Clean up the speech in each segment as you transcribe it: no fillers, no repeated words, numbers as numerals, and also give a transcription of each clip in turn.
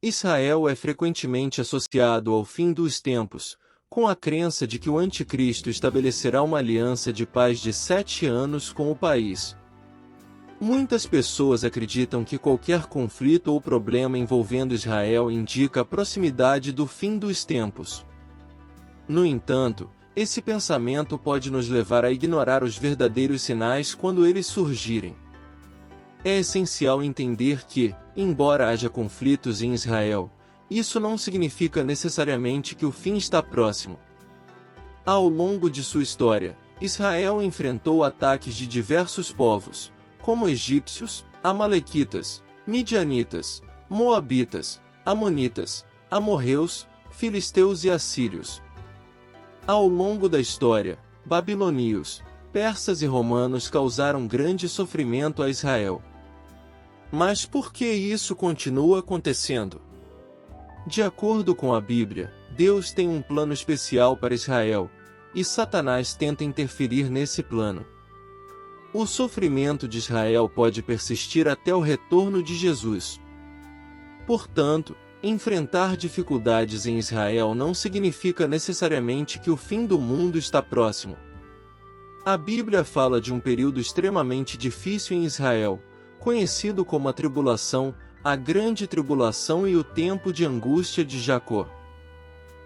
Israel é frequentemente associado ao fim dos tempos, com a crença de que o Anticristo estabelecerá uma aliança de paz de 7 anos com o país. Muitas pessoas acreditam que qualquer conflito ou problema envolvendo Israel indica a proximidade do fim dos tempos. No entanto, esse pensamento pode nos levar a ignorar os verdadeiros sinais quando eles surgirem. É essencial entender que, embora haja conflitos em Israel, isso não significa necessariamente que o fim está próximo. Ao longo de sua história, Israel enfrentou ataques de diversos povos, como egípcios, amalequitas, midianitas, moabitas, amonitas, amorreus, filisteus e assírios. Ao longo da história, babilônios, persas e romanos causaram grande sofrimento a Israel. Mas por que isso continua acontecendo? De acordo com a Bíblia, Deus tem um plano especial para Israel, e Satanás tenta interferir nesse plano. O sofrimento de Israel pode persistir até o retorno de Jesus. Portanto, enfrentar dificuldades em Israel não significa necessariamente que o fim do mundo está próximo. A Bíblia fala de um período extremamente difícil em Israel, conhecido como a tribulação, a grande tribulação e o tempo de angústia de Jacó.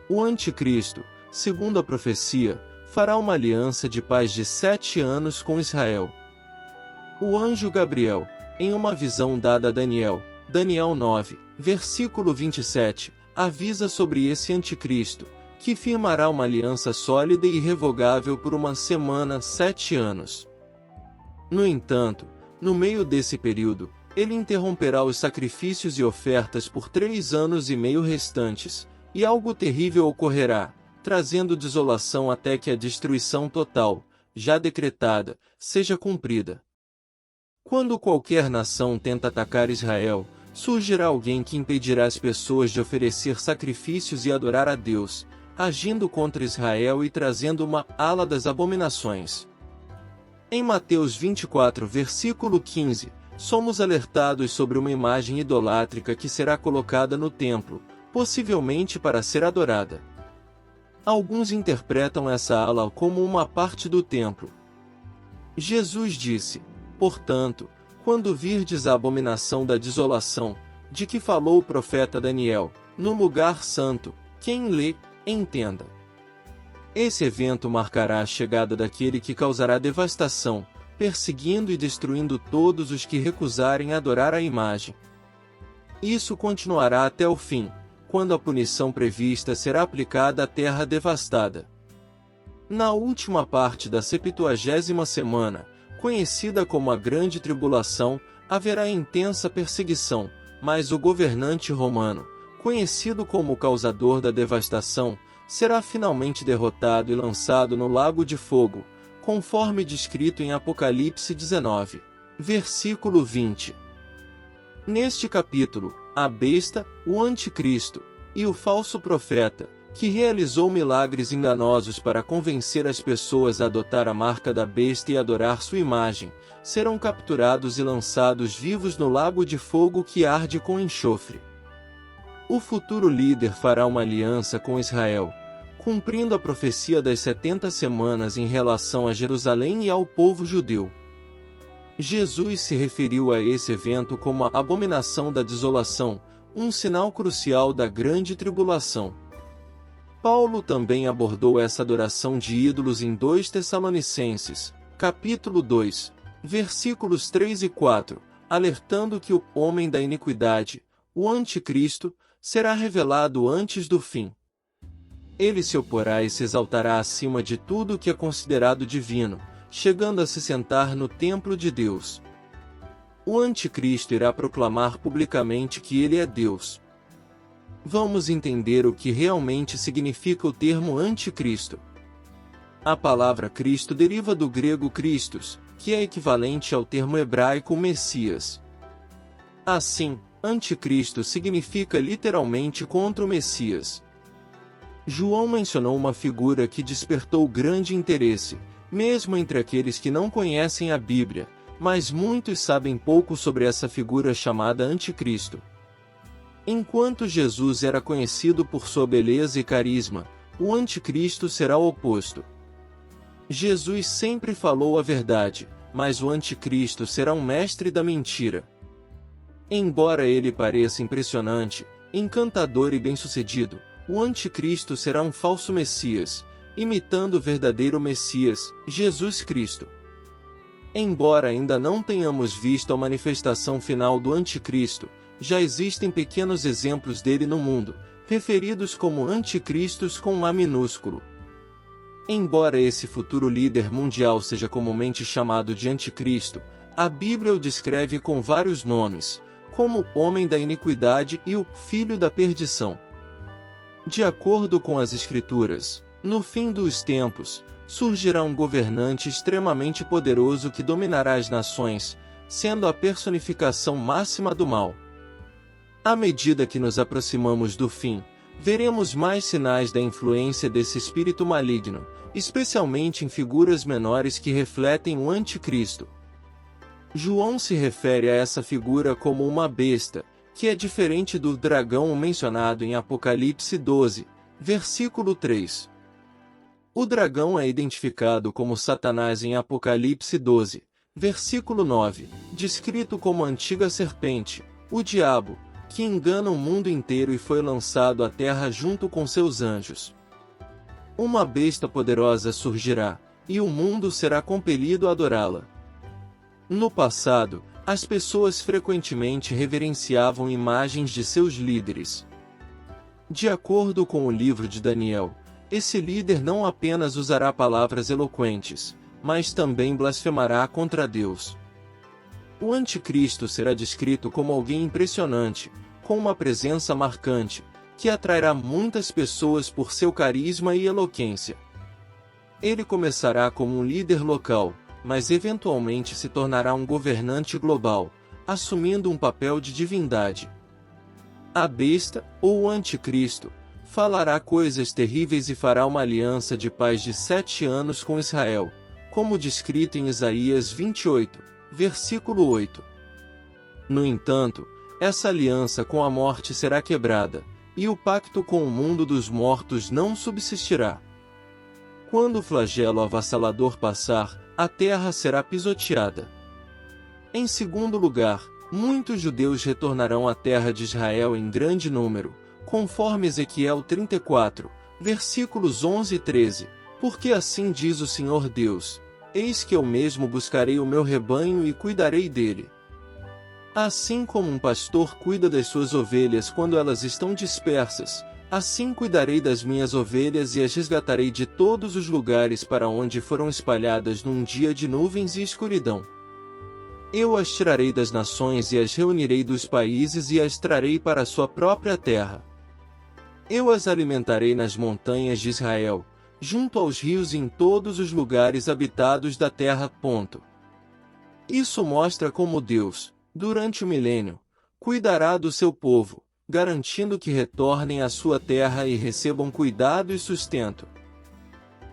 O Anticristo, segundo a profecia, fará uma aliança de paz de 7 anos com Israel. O anjo Gabriel, em uma visão dada a Daniel, Daniel 9, versículo 27, avisa sobre esse Anticristo, que firmará uma aliança sólida e irrevogável por uma semana, 7 anos. No entanto, no meio desse período, ele interromperá os sacrifícios e ofertas por 3 anos e meio restantes, e algo terrível ocorrerá, trazendo desolação até que a destruição total, já decretada, seja cumprida. Quando qualquer nação tenta atacar Israel, surgirá alguém que impedirá as pessoas de oferecer sacrifícios e adorar a Deus, agindo contra Israel e trazendo uma ala das abominações. Em Mateus 24, versículo 15, somos alertados sobre uma imagem idolátrica que será colocada no templo, possivelmente para ser adorada. Alguns interpretam essa ala como uma parte do templo. Jesus disse, portanto, quando virdes a abominação da desolação, de que falou o profeta Daniel, no lugar santo, quem lê, entenda. Esse evento marcará a chegada daquele que causará devastação, perseguindo e destruindo todos os que recusarem adorar a imagem. Isso continuará até o fim, quando a punição prevista será aplicada à terra devastada. Na última parte da 70ª semana, conhecida como a Grande Tribulação, haverá intensa perseguição, mas o governante romano, conhecido como o causador da devastação, será finalmente derrotado e lançado no lago de fogo, conforme descrito em Apocalipse 19, versículo 20. Neste capítulo, a besta, o anticristo, e o falso profeta, que realizou milagres enganosos para convencer as pessoas a adotar a marca da besta e adorar sua imagem, serão capturados e lançados vivos no lago de fogo que arde com enxofre. O futuro líder fará uma aliança com Israel, cumprindo a profecia das 70 semanas em relação a Jerusalém e ao povo judeu. Jesus se referiu a esse evento como a abominação da desolação, um sinal crucial da grande tribulação. Paulo também abordou essa adoração de ídolos em 2 Tessalonicenses, capítulo 2, versículos 3 e 4, alertando que o homem da iniquidade, o anticristo, será revelado antes do fim. Ele se oporá e se exaltará acima de tudo o que é considerado divino, chegando a se sentar no templo de Deus. O anticristo irá proclamar publicamente que ele é Deus. Vamos entender o que realmente significa o termo anticristo. A palavra Cristo deriva do grego Christos, que é equivalente ao termo hebraico Messias. Assim, anticristo significa literalmente contra o Messias. João mencionou uma figura que despertou grande interesse, mesmo entre aqueles que não conhecem a Bíblia, mas muitos sabem pouco sobre essa figura chamada Anticristo. Enquanto Jesus era conhecido por sua beleza e carisma, o anticristo será o oposto. Jesus sempre falou a verdade, mas o anticristo será um mestre da mentira. Embora ele pareça impressionante, encantador e bem-sucedido, o anticristo será um falso Messias, imitando o verdadeiro Messias, Jesus Cristo. Embora ainda não tenhamos visto a manifestação final do anticristo, já existem pequenos exemplos dele no mundo, referidos como anticristos com A minúsculo. Embora esse futuro líder mundial seja comumente chamado de anticristo, a Bíblia o descreve com vários nomes, como Homem da Iniquidade e o Filho da Perdição. De acordo com as Escrituras, no fim dos tempos, surgirá um governante extremamente poderoso que dominará as nações, sendo a personificação máxima do mal. À medida que nos aproximamos do fim, veremos mais sinais da influência desse espírito maligno, especialmente em figuras menores que refletem o anticristo. João se refere a essa figura como uma besta, que é diferente do dragão mencionado em Apocalipse 12, versículo 3. O dragão é identificado como Satanás em Apocalipse 12, versículo 9, descrito como a antiga serpente, o diabo, que engana o mundo inteiro e foi lançado à terra junto com seus anjos. Uma besta poderosa surgirá, e o mundo será compelido a adorá-la. No passado, as pessoas frequentemente reverenciavam imagens de seus líderes. De acordo com o livro de Daniel, esse líder não apenas usará palavras eloquentes, mas também blasfemará contra Deus. O anticristo será descrito como alguém impressionante, com uma presença marcante, que atrairá muitas pessoas por seu carisma e eloquência. Ele começará como um líder local, mas eventualmente se tornará um governante global, assumindo um papel de divindade. A besta, ou o anticristo, falará coisas terríveis e fará uma aliança de paz de 7 anos com Israel, como descrito em Isaías 28, versículo 8. No entanto, essa aliança com a morte será quebrada, e o pacto com o mundo dos mortos não subsistirá. Quando o flagelo avassalador passar, a terra será pisoteada. Em segundo lugar, muitos judeus retornarão à terra de Israel em grande número, conforme Ezequiel 34, versículos 11 e 13, porque assim diz o Senhor Deus: eis que eu mesmo buscarei o meu rebanho e cuidarei dele. Assim como um pastor cuida das suas ovelhas quando elas estão dispersas, assim cuidarei das minhas ovelhas e as resgatarei de todos os lugares para onde foram espalhadas num dia de nuvens e escuridão. Eu as tirarei das nações e as reunirei dos países e as trarei para a sua própria terra. Eu as alimentarei nas montanhas de Israel, junto aos rios e em todos os lugares habitados da terra. Isso mostra como Deus, durante o milênio, cuidará do seu povo, garantindo que retornem à sua terra e recebam cuidado e sustento.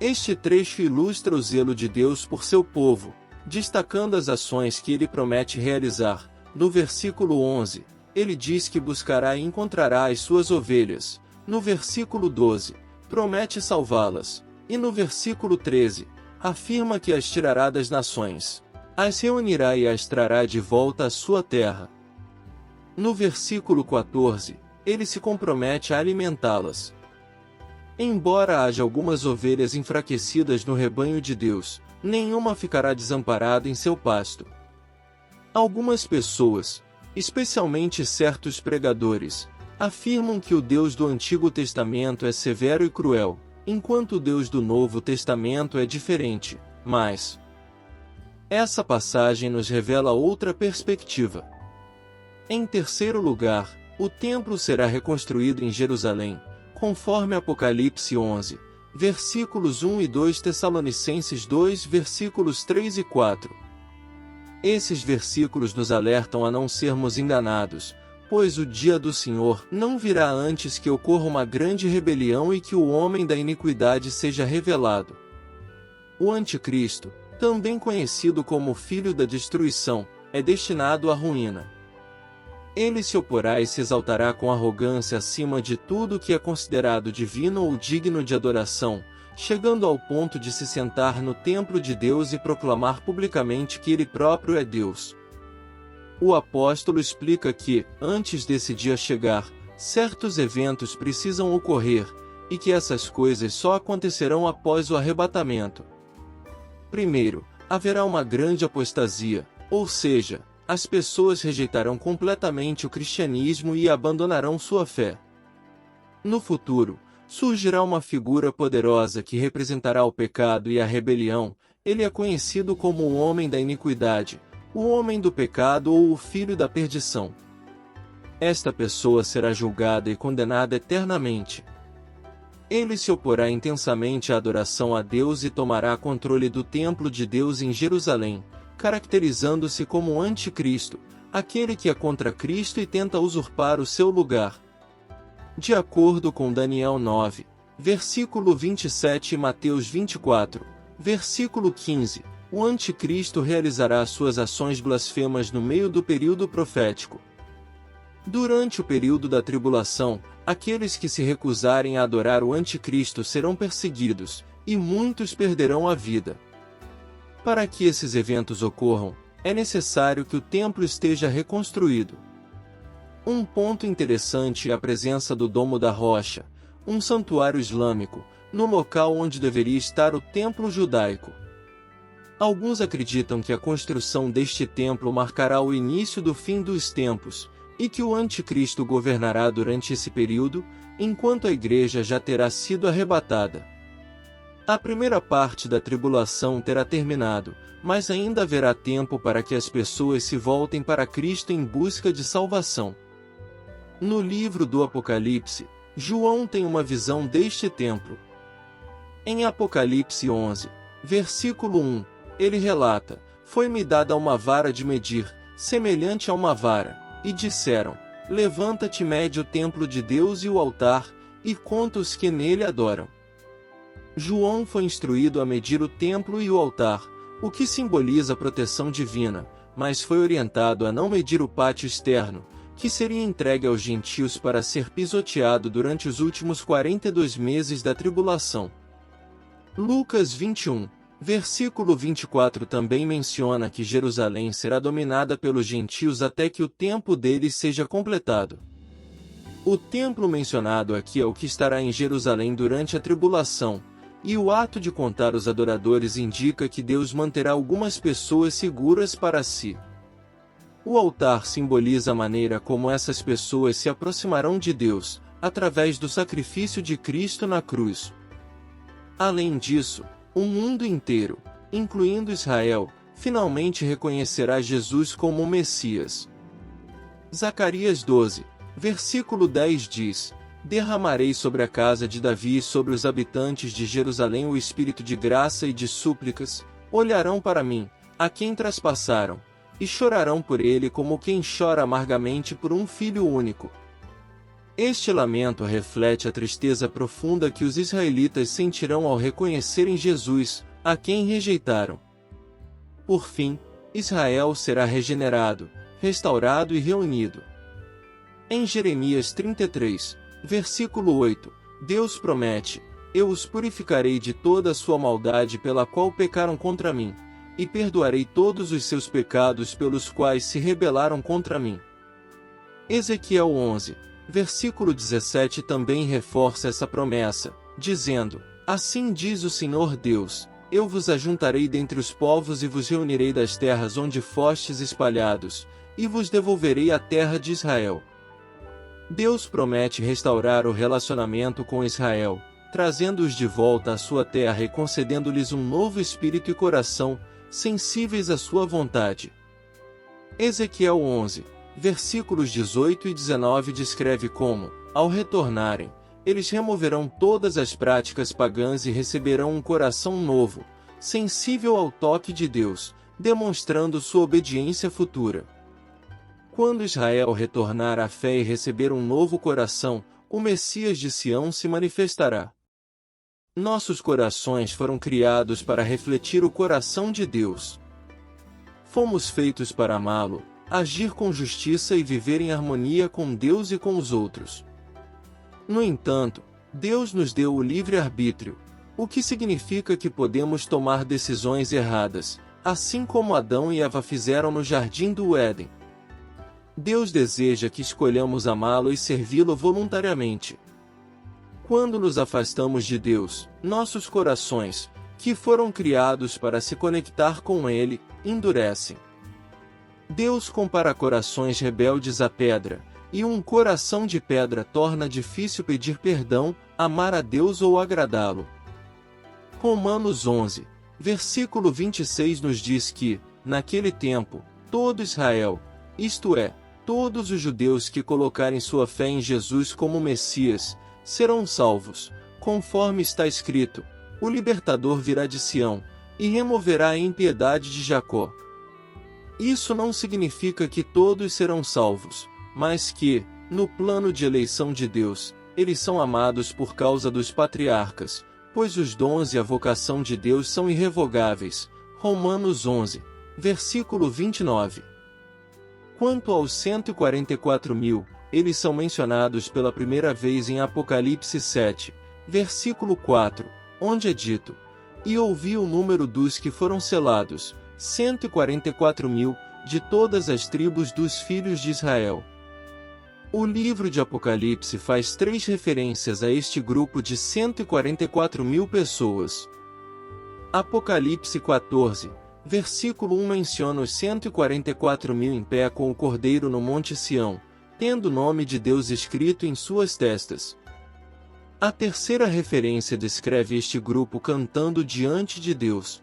Este trecho ilustra o zelo de Deus por seu povo, destacando as ações que ele promete realizar. No versículo 11, ele diz que buscará e encontrará as suas ovelhas. No versículo 12, promete salvá-las. E no versículo 13, afirma que as tirará das nações, as reunirá e as trará de volta à sua terra. No versículo 14, ele se compromete a alimentá-las. Embora haja algumas ovelhas enfraquecidas no rebanho de Deus, nenhuma ficará desamparada em seu pasto. Algumas pessoas, especialmente certos pregadores, afirmam que o Deus do Antigo Testamento é severo e cruel, enquanto o Deus do Novo Testamento é diferente, mas essa passagem nos revela outra perspectiva. Em terceiro lugar, o templo será reconstruído em Jerusalém, conforme Apocalipse 11, versículos 1 e 2, Tessalonicenses 2, versículos 3 e 4. Esses versículos nos alertam a não sermos enganados, pois o dia do Senhor não virá antes que ocorra uma grande rebelião e que o homem da iniquidade seja revelado. O Anticristo, também conhecido como Filho da Destruição, é destinado à ruína. Ele se oporá e se exaltará com arrogância acima de tudo que é considerado divino ou digno de adoração, chegando ao ponto de se sentar no templo de Deus e proclamar publicamente que ele próprio é Deus. O apóstolo explica que, antes desse dia chegar, certos eventos precisam ocorrer, e que essas coisas só acontecerão após o arrebatamento. Primeiro, haverá uma grande apostasia, ou seja, as pessoas rejeitarão completamente o cristianismo e abandonarão sua fé. No futuro, surgirá uma figura poderosa que representará o pecado e a rebelião. Ele é conhecido como o homem da iniquidade, o homem do pecado ou o filho da perdição. Esta pessoa será julgada e condenada eternamente. Ele se oporá intensamente à adoração a Deus e tomará controle do templo de Deus em Jerusalém, caracterizando-se como o anticristo, aquele que é contra Cristo e tenta usurpar o seu lugar. De acordo com Daniel 9, versículo 27 e Mateus 24, versículo 15, o anticristo realizará suas ações blasfemas no meio do período profético. Durante o período da tribulação, aqueles que se recusarem a adorar o anticristo serão perseguidos, e muitos perderão a vida. Para que esses eventos ocorram, é necessário que o templo esteja reconstruído. Um ponto interessante é a presença do Domo da Rocha, um santuário islâmico, no local onde deveria estar o templo judaico. Alguns acreditam que a construção deste templo marcará o início do fim dos tempos, e que o anticristo governará durante esse período, enquanto a igreja já terá sido arrebatada. A primeira parte da tribulação terá terminado, mas ainda haverá tempo para que as pessoas se voltem para Cristo em busca de salvação. No livro do Apocalipse, João tem uma visão deste templo. Em Apocalipse 11, versículo 1, ele relata: "Foi-me dada uma vara de medir, semelhante a uma vara, e disseram: Levanta-te, mede o templo de Deus e o altar, e conta os que nele adoram." João foi instruído a medir o templo e o altar, o que simboliza a proteção divina, mas foi orientado a não medir o pátio externo, que seria entregue aos gentios para ser pisoteado durante os últimos 42 meses da tribulação. Lucas 21, versículo 24 também menciona que Jerusalém será dominada pelos gentios até que o tempo deles seja completado. O templo mencionado aqui é o que estará em Jerusalém durante a tribulação, e o ato de contar os adoradores indica que Deus manterá algumas pessoas seguras para si. O altar simboliza a maneira como essas pessoas se aproximarão de Deus, através do sacrifício de Cristo na cruz. Além disso, o mundo inteiro, incluindo Israel, finalmente reconhecerá Jesus como o Messias. Zacarias 12, versículo 10 diz: "Derramarei sobre a casa de Davi e sobre os habitantes de Jerusalém o espírito de graça e de súplicas, olharão para mim, a quem traspassaram, e chorarão por ele como quem chora amargamente por um filho único." Este lamento reflete a tristeza profunda que os israelitas sentirão ao reconhecerem Jesus, a quem rejeitaram. Por fim, Israel será regenerado, restaurado e reunido. Em Jeremias 33, versículo 8, Deus promete: "Eu os purificarei de toda a sua maldade pela qual pecaram contra mim, e perdoarei todos os seus pecados pelos quais se rebelaram contra mim." Ezequiel 11, versículo 17 também reforça essa promessa, dizendo: "Assim diz o Senhor Deus: Eu vos ajuntarei dentre os povos e vos reunirei das terras onde fostes espalhados, e vos devolverei a terra de Israel." Deus promete restaurar o relacionamento com Israel, trazendo-os de volta à sua terra e concedendo-lhes um novo espírito e coração, sensíveis à sua vontade. Ezequiel 11, versículos 18 e 19 descreve como, ao retornarem, eles removerão todas as práticas pagãs e receberão um coração novo, sensível ao toque de Deus, demonstrando sua obediência futura. Quando Israel retornar à fé e receber um novo coração, o Messias de Sião se manifestará. Nossos corações foram criados para refletir o coração de Deus. Fomos feitos para amá-lo, agir com justiça e viver em harmonia com Deus e com os outros. No entanto, Deus nos deu o livre-arbítrio, o que significa que podemos tomar decisões erradas, assim como Adão e Eva fizeram no Jardim do Éden. Deus deseja que escolhamos amá-lo e servi-lo voluntariamente. Quando nos afastamos de Deus, nossos corações, que foram criados para se conectar com Ele, endurecem. Deus compara corações rebeldes à pedra, e um coração de pedra torna difícil pedir perdão, amar a Deus ou agradá-lo. Romanos 11, versículo 26 nos diz que, naquele tempo, todo Israel, isto é, todos os judeus que colocarem sua fé em Jesus como Messias, serão salvos, conforme está escrito: o libertador virá de Sião, e removerá a impiedade de Jacó. Isso não significa que todos serão salvos, mas que, no plano de eleição de Deus, eles são amados por causa dos patriarcas, pois os dons e a vocação de Deus são irrevogáveis. Romanos 11, versículo 29. Quanto aos 144.000, eles são mencionados pela primeira vez em Apocalipse 7, versículo 4, onde é dito: e ouvi o número dos que foram selados, 144.000, de todas as tribos dos filhos de Israel. O livro de Apocalipse faz 3 referências a este grupo de 144.000 pessoas. Apocalipse 14, versículo 1 menciona os 144.000 em pé com o Cordeiro no Monte Sião, tendo o nome de Deus escrito em suas testas. A terceira referência descreve este grupo cantando diante de Deus.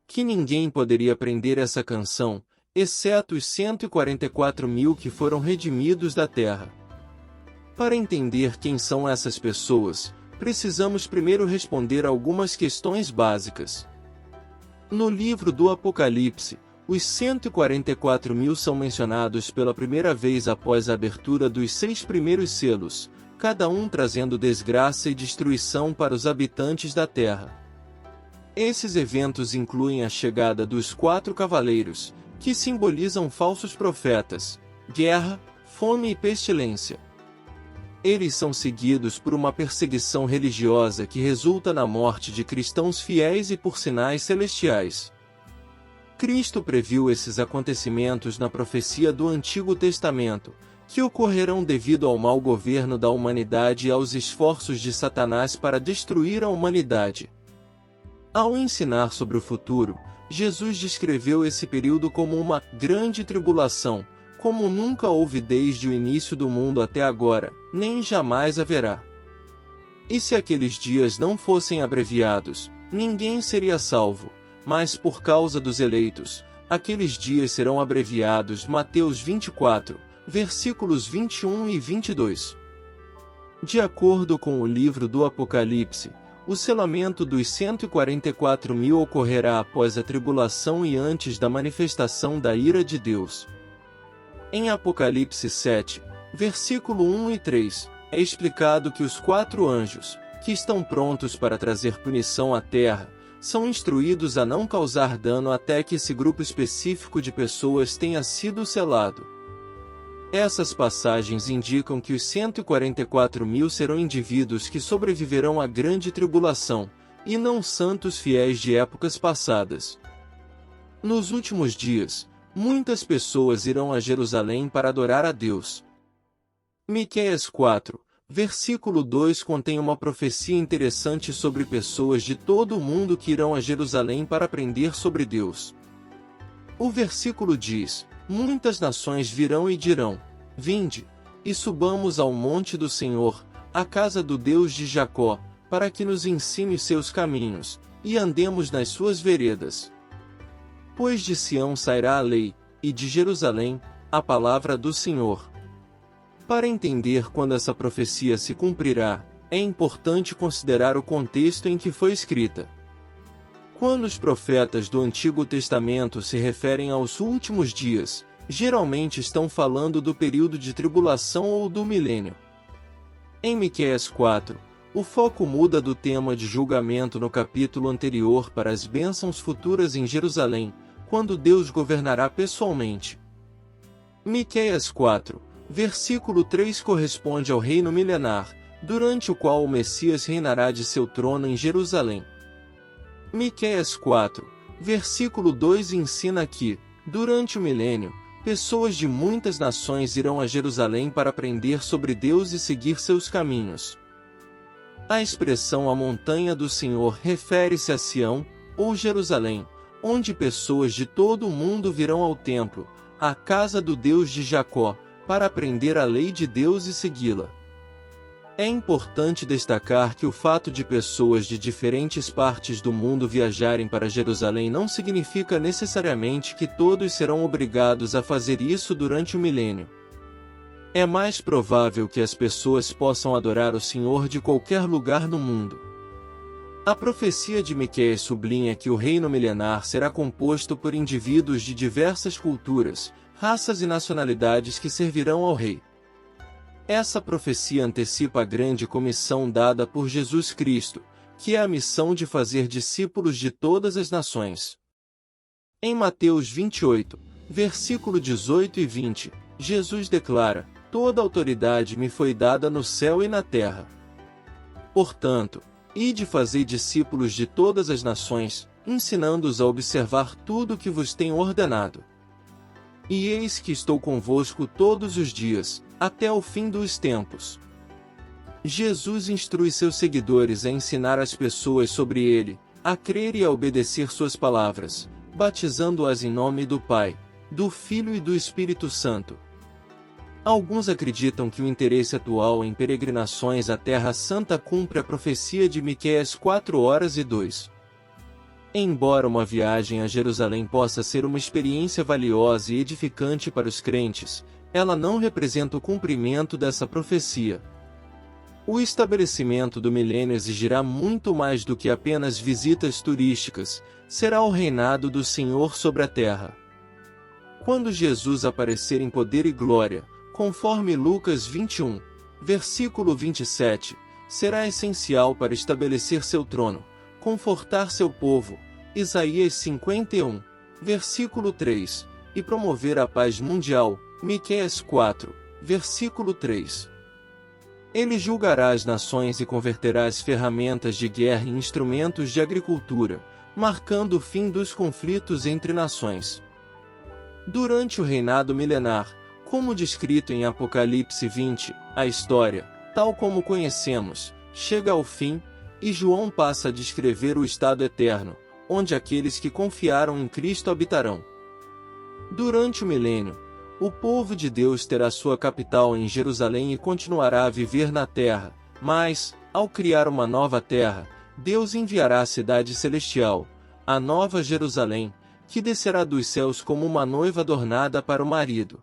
Que ninguém poderia aprender essa canção, exceto os 144.000 que foram redimidos da terra. Para entender quem são essas pessoas, precisamos primeiro responder algumas questões básicas. No livro do Apocalipse, os 144.000 são mencionados pela primeira vez após a abertura dos 6 primeiros selos, cada um trazendo desgraça e destruição para os habitantes da terra. Esses eventos incluem a chegada dos 4 cavaleiros, que simbolizam falsos profetas, guerra, fome e pestilência. Eles são seguidos por uma perseguição religiosa que resulta na morte de cristãos fiéis e por sinais celestiais. Cristo previu esses acontecimentos na profecia do Antigo Testamento, que ocorrerão devido ao mau governo da humanidade e aos esforços de Satanás para destruir a humanidade. Ao ensinar sobre o futuro, Jesus descreveu esse período como uma grande tribulação, como nunca houve desde o início do mundo até agora, nem jamais haverá. E se aqueles dias não fossem abreviados, ninguém seria salvo, mas por causa dos eleitos, aqueles dias serão abreviados. Mateus 24, versículos 21 e 22. De acordo com o livro do Apocalipse, o selamento dos 144.000 ocorrerá após a tribulação e antes da manifestação da ira de Deus. Em Apocalipse 7, versículo 1 e 3, é explicado que os 4 anjos, que estão prontos para trazer punição à terra, são instruídos a não causar dano até que esse grupo específico de pessoas tenha sido selado. Essas passagens indicam que os 144.000 serão indivíduos que sobreviverão à grande tribulação, e não santos fiéis de épocas passadas. Nos últimos dias, muitas pessoas irão a Jerusalém para adorar a Deus. Miqueias 4, versículo 2 contém uma profecia interessante sobre pessoas de todo o mundo que irão a Jerusalém para aprender sobre Deus. O versículo diz: muitas nações virão e dirão: vinde, e subamos ao monte do Senhor, à casa do Deus de Jacó, para que nos ensine seus caminhos, e andemos nas suas veredas. Pois de Sião sairá a lei, e de Jerusalém, a palavra do Senhor. Para entender quando essa profecia se cumprirá, é importante considerar o contexto em que foi escrita. Quando os profetas do Antigo Testamento se referem aos últimos dias, geralmente estão falando do período de tribulação ou do milênio. Em Miqueias 4, o foco muda do tema de julgamento no capítulo anterior para as bênçãos futuras em Jerusalém, quando Deus governará pessoalmente. Miqueias 4, versículo 3 corresponde ao reino milenar, durante o qual o Messias reinará de seu trono em Jerusalém. Miqueias 4, versículo 2 ensina que, durante o milênio, pessoas de muitas nações irão a Jerusalém para aprender sobre Deus e seguir seus caminhos. A expressão a montanha do Senhor refere-se a Sião, ou Jerusalém, onde pessoas de todo o mundo virão ao templo, a casa do Deus de Jacó, para aprender a lei de Deus e segui-la. É importante destacar que o fato de pessoas de diferentes partes do mundo viajarem para Jerusalém não significa necessariamente que todos serão obrigados a fazer isso durante o milênio. É mais provável que as pessoas possam adorar o Senhor de qualquer lugar no mundo. A profecia de Miqueias sublinha que o reino milenar será composto por indivíduos de diversas culturas, raças e nacionalidades que servirão ao rei. Essa profecia antecipa a grande comissão dada por Jesus Cristo, que é a missão de fazer discípulos de todas as nações. Em Mateus 28, versículo 18 e 20, Jesus declara: "Toda autoridade me foi dada no céu e na terra. Portanto, ide fazei discípulos de todas as nações, ensinando-os a observar tudo o que vos tenho ordenado. E eis que estou convosco todos os dias, até o fim dos tempos." Jesus instrui seus seguidores a ensinar as pessoas sobre ele, a crer e a obedecer suas palavras, batizando-as em nome do Pai, do Filho e do Espírito Santo. Alguns acreditam que o interesse atual em peregrinações à Terra Santa cumpre a profecia de Miqueias 4:2. Embora uma viagem a Jerusalém possa ser uma experiência valiosa e edificante para os crentes, ela não representa o cumprimento dessa profecia. O estabelecimento do milênio exigirá muito mais do que apenas visitas turísticas, será o reinado do Senhor sobre a terra. Quando Jesus aparecer em poder e glória, conforme Lucas 21, versículo 27, será essencial para estabelecer seu trono, confortar seu povo, Isaías 51, versículo 3, e promover a paz mundial, Miqueias 4, versículo 3. Ele julgará as nações e converterá as ferramentas de guerra em instrumentos de agricultura, marcando o fim dos conflitos entre nações. Durante o reinado milenar, como descrito em Apocalipse 20, a história, tal como conhecemos, chega ao fim, e João passa a descrever o estado eterno, onde aqueles que confiaram em Cristo habitarão. Durante o milênio, o povo de Deus terá sua capital em Jerusalém e continuará a viver na terra, mas, ao criar uma nova terra, Deus enviará a cidade celestial, a Nova Jerusalém, que descerá dos céus como uma noiva adornada para o marido.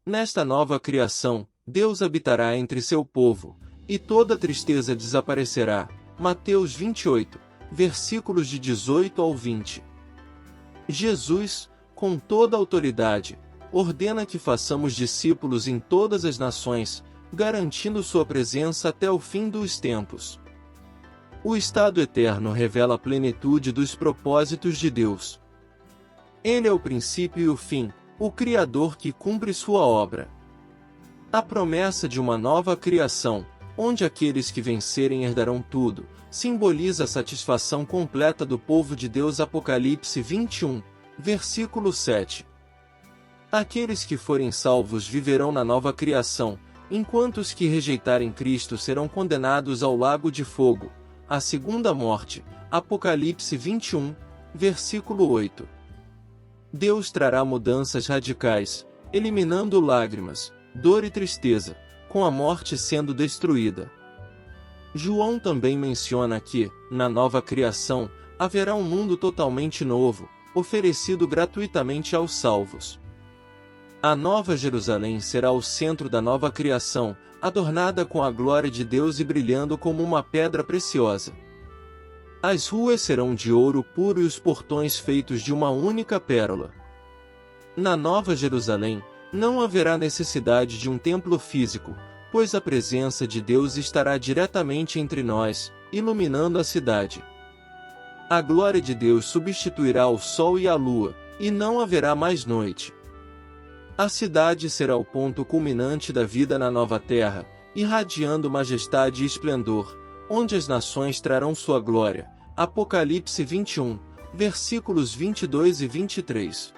Nesta nova criação, Deus habitará entre seu povo, e toda tristeza desaparecerá. Mateus 28, versículos de 18 ao 20. Jesus, com toda a autoridade, ordena que façamos discípulos em todas as nações, garantindo sua presença até o fim dos tempos. O estado eterno revela a plenitude dos propósitos de Deus. Ele é o princípio e o fim, o Criador que cumpre sua obra. A promessa de uma nova criação, onde aqueles que vencerem herdarão tudo, simboliza a satisfação completa do povo de Deus. Apocalipse 21, versículo 7. Aqueles que forem salvos viverão na nova criação, enquanto os que rejeitarem Cristo serão condenados ao lago de fogo, a segunda morte. Apocalipse 21, versículo 8. Deus trará mudanças radicais, eliminando lágrimas, dor e tristeza, com a morte sendo destruída. João também menciona que, na nova criação, haverá um mundo totalmente novo, oferecido gratuitamente aos salvos. A Nova Jerusalém será o centro da nova criação, adornada com a glória de Deus e brilhando como uma pedra preciosa. As ruas serão de ouro puro e os portões feitos de uma única pérola. Na Nova Jerusalém, não haverá necessidade de um templo físico, pois a presença de Deus estará diretamente entre nós, iluminando a cidade. A glória de Deus substituirá o sol e a lua, e não haverá mais noite. A cidade será o ponto culminante da vida na nova terra, irradiando majestade e esplendor, onde as nações trarão sua glória. Apocalipse 21, versículos 22 e 23.